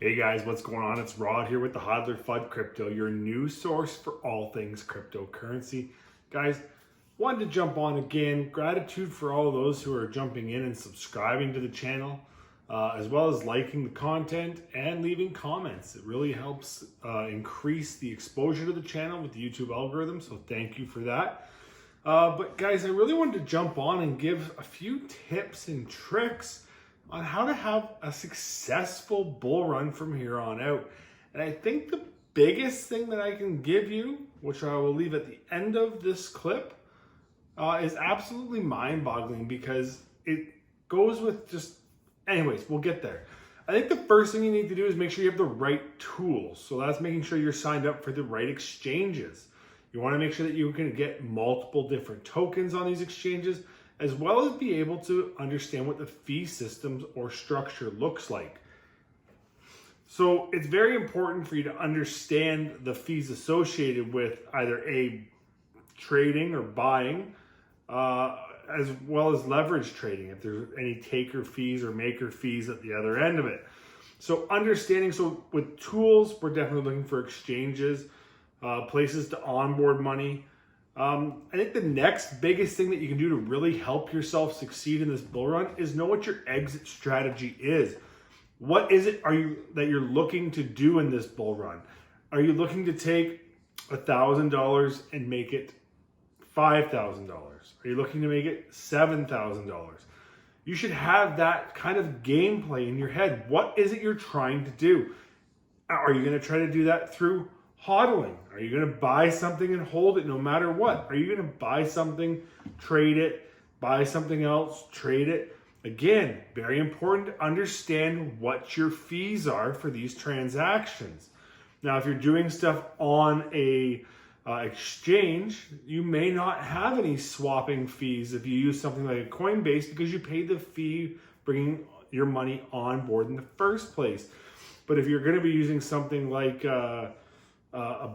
Hey guys, what's going on? It's Rod here with the Hodler FUD Crypto, your news source for all things cryptocurrency. Guys, wanted to jump on again. Gratitude for all of those who are jumping in and subscribing to the channel, as well as liking the content and leaving comments. It really helps increase the exposure to the channel with the YouTube algorithm, so thank you for that. But guys, I really wanted to jump on and give a few tips and tricks on how to have a successful bull run from here on out. And I think the biggest thing that I can give you, which I will leave at the end of this clip, is absolutely mind-boggling because it goes with just, anyways, we'll get there. I think the first thing you need to do is make sure you have the right tools. So that's making sure you're signed up for the right exchanges. You want to make sure that you can get multiple different tokens on these exchanges, as well as be able to understand what the fee systems or structure looks like. So it's very important for you to understand the fees associated with either trading or buying, as well as leverage trading, if there's any taker fees or maker fees at the other end of it. So understanding, so with tools, we're definitely looking for exchanges, places to onboard money. I think the next biggest thing that you can do to really help yourself succeed in this bull run is know what your exit strategy is. What is it that you're looking to do in this bull run? Are you looking to take $1,000 and make it $5,000? Are you looking to make it $7,000? You should have that kind of gameplay in your head. What is it you're trying to do? Are you going to try to do that through hodling? Are you going to buy something and hold it no matter what? Are you going to buy something, trade it, buy something else, trade it? Again, very important to understand what your fees are for these transactions. Now, if you're doing stuff on a exchange, you may not have any swapping fees if you use something like a Coinbase because you paid the fee bringing your money on board in the first place. But if you're going to be using something like a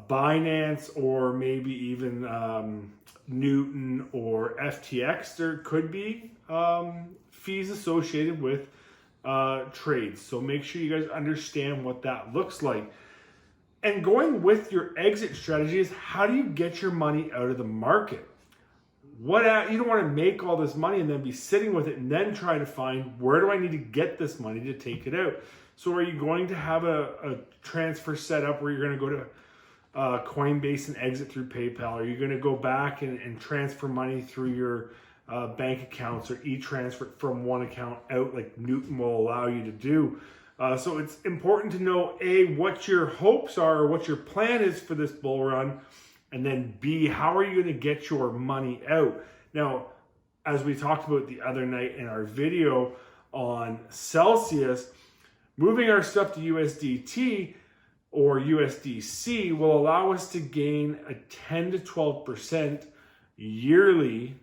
Binance or maybe even Newton or FTX, there could be fees associated with trades. So make sure you guys understand what that looks like. And going with your exit strategy is, how do you get your money out of the market? You don't want to make all this money and then be sitting with it and then try to find, where do I need to get this money to take it out? So are you going to have a transfer set up where you're going to go to Coinbase and exit through PayPal? Are you going to go back and transfer money through your bank accounts, or e-transfer from one account out like Newton will allow you to do? So it's important to know, A, what your hopes are or what your plan is for this bull run, and then B, how are you going to get your money out? Now, as we talked about the other night in our video on Celsius, moving our stuff to USDT or USDC will allow us to gain a 10 to 12% yearly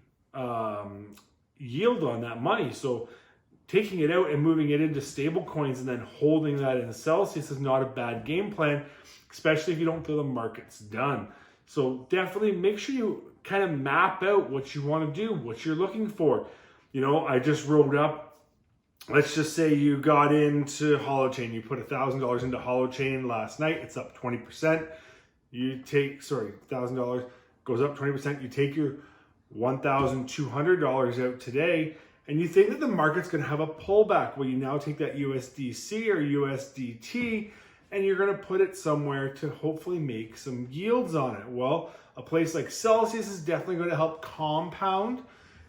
yield on that money. So taking it out and moving it into stable coins and then holding that in Celsius is not a bad game plan, especially if you don't feel the market's done. So definitely make sure you kind of map out what you want to do, what you're looking for. You know, I just wrote up, let's just say you got into Holochain. You put $1,000 into Holochain last night. It's up 20%. $1,000 goes up 20%. You take your $1,200 out today, and you think that the market's going to have a pullback. Well, you now take that USDC or USDT, and you're going to put it somewhere to hopefully make some yields on it. Well, a place like Celsius is definitely going to help compound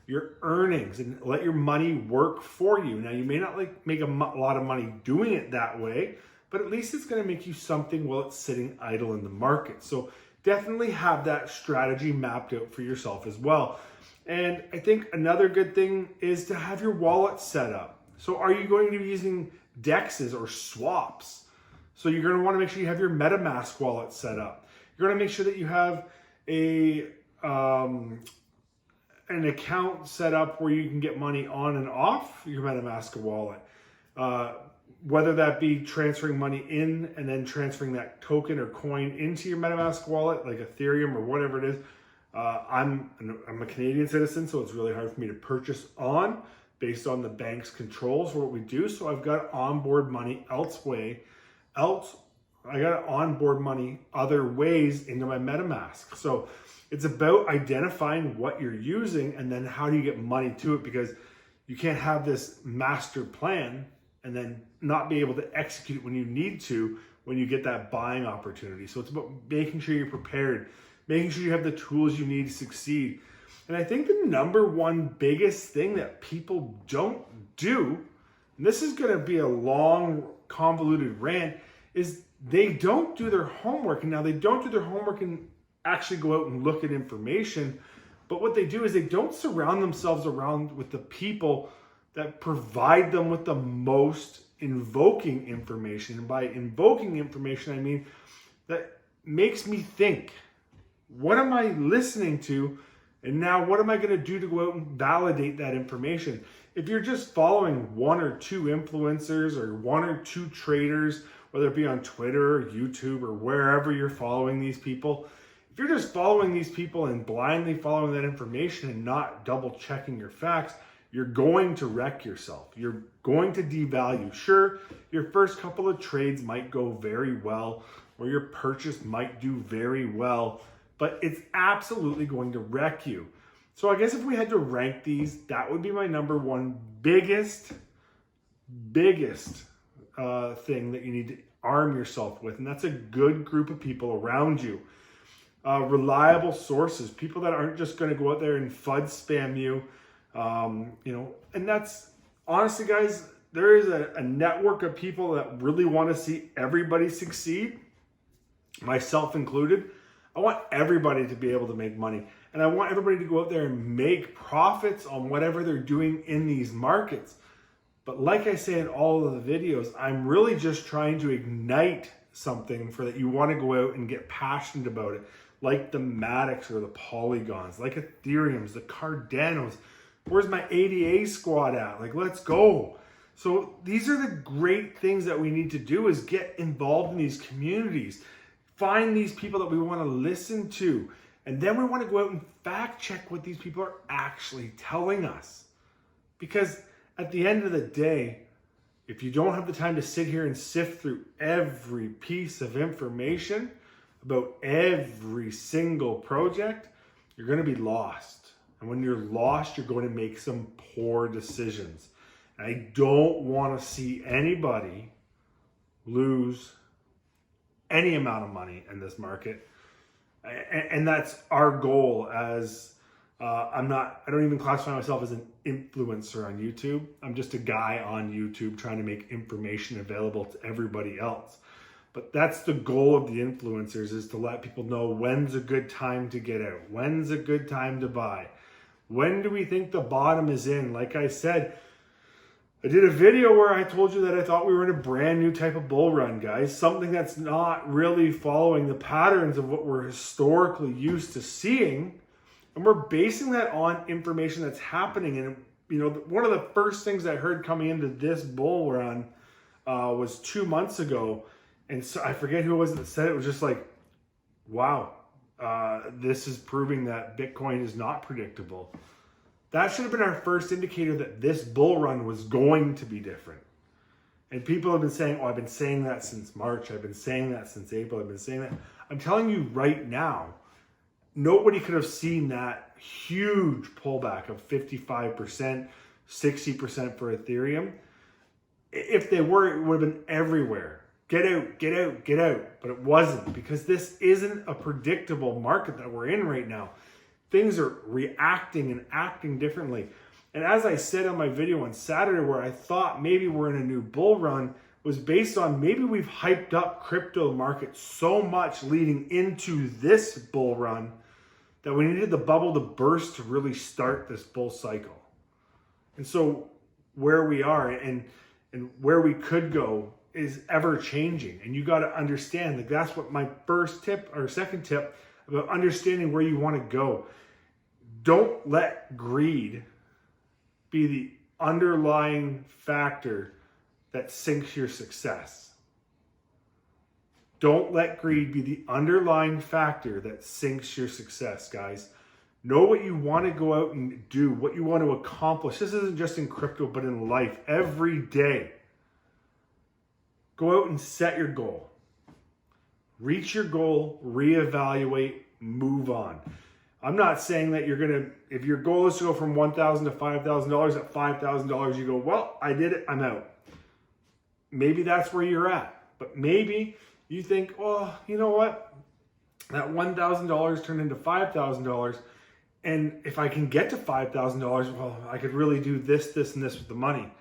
your earnings and let your money work for you. Now, you may not make a lot of money doing it that way, but at least it's going to make you something while it's sitting idle in the market. So definitely have that strategy mapped out for yourself as well. And I think another good thing is to have your wallet set up. So are you going to be using DEXs or swaps? So you're going to want to make sure you have your MetaMask wallet set up. You're going to make sure that you have an account set up where you can get money on and off your MetaMask wallet. Whether that be transferring money in and then transferring that token or coin into your MetaMask wallet, like Ethereum or whatever it is. I'm a Canadian citizen, so it's really hard for me to purchase on based on the bank's controls for what we do. So I've got onboard money elsewhere else. I got to onboard money other ways into my MetaMask. So it's about identifying what you're using and then how do you get money to it, because you can't have this master plan and then not be able to execute it when you need to, when you get that buying opportunity. So it's about making sure you're prepared, making sure you have the tools you need to succeed. And I think the number one biggest thing that people don't do, and this is going to be a long, convoluted rant, is they don't do their homework. And now they don't do their homework and actually go out and look at information. But what they do is they don't surround themselves around with the people that provide them with the most invoking information. And by invoking information, I mean that makes me think, what am I listening to? And now what am I going to do to go out and validate that information? If you're just following one or two influencers or one or two traders, whether it be on Twitter or YouTube or wherever you're following these people, if you're just following these people and blindly following that information and not double checking your facts, you're going to wreck yourself. You're going to devalue. Sure, your first couple of trades might go very well, or your purchase might do very well, but it's absolutely going to wreck you. So I guess if we had to rank these, that would be my number one biggest thing that you need to arm yourself with. And that's a good group of people around you. Reliable sources, people that aren't just going to go out there and FUD spam you. And that's honestly, guys, there is a network of people that really want to see everybody succeed, myself included. I want everybody to be able to make money, and I want everybody to go out there and make profits on whatever they're doing in these markets. But like I say in all of the videos, I'm really just trying to ignite something for that you want to go out and get passionate about it, like the Matics or the Polygons, like Ethereums, the Cardanos. Where's my ADA squad at? Like, let's go. So these are the great things that we need to do, is get involved in these communities. Find these people that we want to listen to. And then we want to go out and fact check what these people are actually telling us. Because at the end of the day, if you don't have the time to sit here and sift through every piece of information about every single project, you're going to be lost. And when you're lost, you're going to make some poor decisions. And I don't want to see anybody lose any amount of money in this market. And that's our goal. As I don't even classify myself as an influencer on YouTube. I'm just a guy on YouTube trying to make information available to everybody else. But that's the goal of the influencers, is to let people know when's a good time to get out, when's a good time to buy, when do we think the bottom is in. Like I said, I did a video where I told you that I thought we were in a brand new type of bull run, guys. Something that's not really following the patterns of what we're historically used to seeing. And we're basing that on information that's happening. And, one of the first things I heard coming into this bull run was 2 months ago. And so I forget who it was that said it. It was just like, wow, this is proving that Bitcoin is not predictable. That should have been our first indicator that this bull run was going to be different. And people have been saying, I've been saying that since March. I've been saying that since April. I've been saying that. I'm telling you right now, nobody could have seen that huge pullback of 55%, 60% for Ethereum. If they were, it would have been everywhere. Get out, get out, get out. But it wasn't, because this isn't a predictable market that we're in right now. Things are reacting and acting differently. And as I said on my video on Saturday, where I thought maybe we're in a new bull run, was based on maybe we've hyped up crypto market so much leading into this bull run that we needed the bubble to burst to really start this bull cycle. And so where we are and where we could go is ever changing. And you got to understand that that's what my first tip or second tip about understanding where you want to go. Don't let greed be the underlying factor that sinks your success. Don't let greed be the underlying factor that sinks your success, guys. Know what you want to go out and do, what you want to accomplish. This isn't just in crypto, but in life, every day. Go out and set your goal. Reach your goal, reevaluate, move on. I'm not saying that you're going to, if your goal is to go from $1,000 to $5,000, at $5,000 you go, well, I did it, I'm out. Maybe that's where you're at. But maybe you think, oh, you know what? That $1,000 turned into $5,000. And if I can get to $5,000, well, I could really do this, this, and this with the money.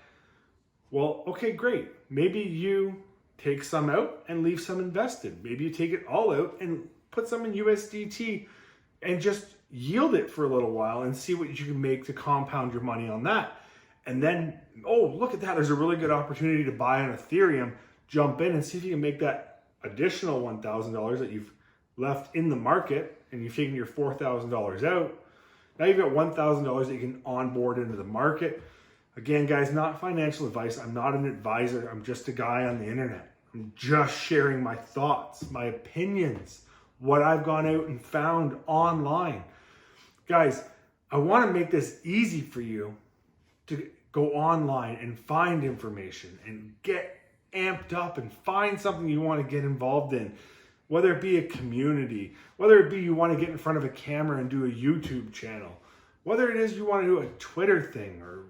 Well, okay, great. Maybe you take some out and leave some invested. Maybe you take it all out and put some in USDT and just yield it for a little while and see what you can make to compound your money on that. And then, oh, look at that. There's a really good opportunity to buy on Ethereum. Jump in and see if you can make that additional $1,000 that you've left in the market and you've taken your $4,000 out. Now you've got $1,000 that you can onboard into the market. Again, guys, not financial advice. I'm not an advisor. I'm just a guy on the internet. I'm just sharing my thoughts, my opinions, what I've gone out and found online. Guys, I want to make this easy for you to go online and find information and get amped up and find something you want to get involved in. Whether it be a community, whether it be you want to get in front of a camera and do a YouTube channel, whether it is you want to do a Twitter thing or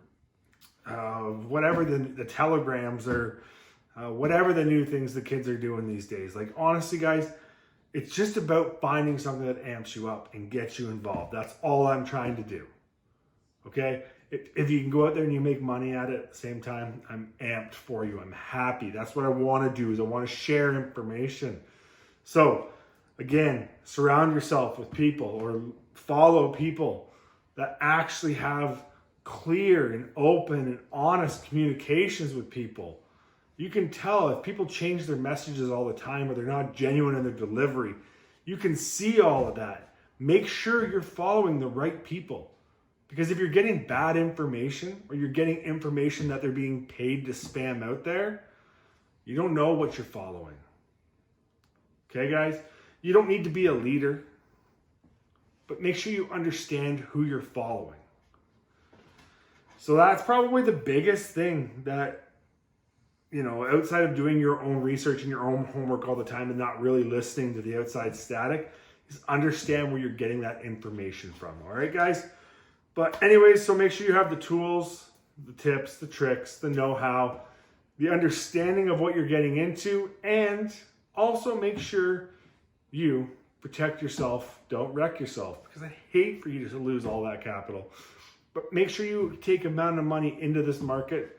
whatever the telegrams or whatever the new things the kids are doing these days. Like, honestly, guys, it's just about finding something that amps you up and gets you involved. That's all I'm trying to do. Okay? If you can go out there and you make money at it at the same time, I'm amped for you. I'm happy. That's what I want to do, is I want to share information. So, again, surround yourself with people or follow people that actually have clear and open and honest communications with people. You can tell if people change their messages all the time or they're not genuine in their delivery. You can see all of that. Make sure you're following the right people. Because if you're getting bad information or you're getting information that they're being paid to spam out there, you don't know what you're following. Okay, guys? You don't need to be a leader, but make sure you understand who you're following. So that's probably the biggest thing that, you know, outside of doing your own research and your own homework all the time and not really listening to the outside static, is understand where you're getting that information from. All right, guys? But anyways, so make sure you have the tools, the tips, the tricks, the know-how, the understanding of what you're getting into, and also make sure you protect yourself. Don't wreck yourself, because I hate for you to lose all that capital. But make sure you take amount of money into this market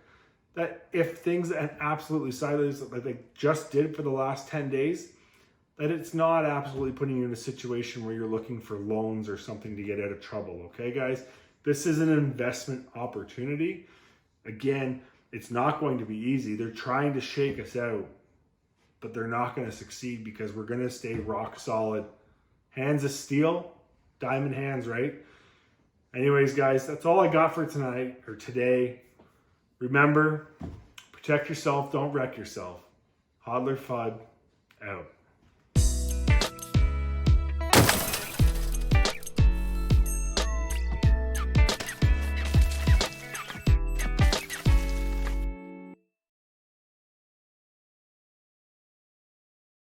that if things that absolutely sideways like they just did for the last 10 days, that it's not absolutely putting you in a situation where you're looking for loans or something to get out of trouble. Okay, guys? This is an investment opportunity. Again, it's not going to be easy. They're trying to shake us out, but they're not going to succeed because we're going to stay rock solid. Hands of steel, diamond hands, right? Anyways, guys, that's all I got for tonight or today. Remember, protect yourself, don't wreck yourself. Hodler Fudd, out.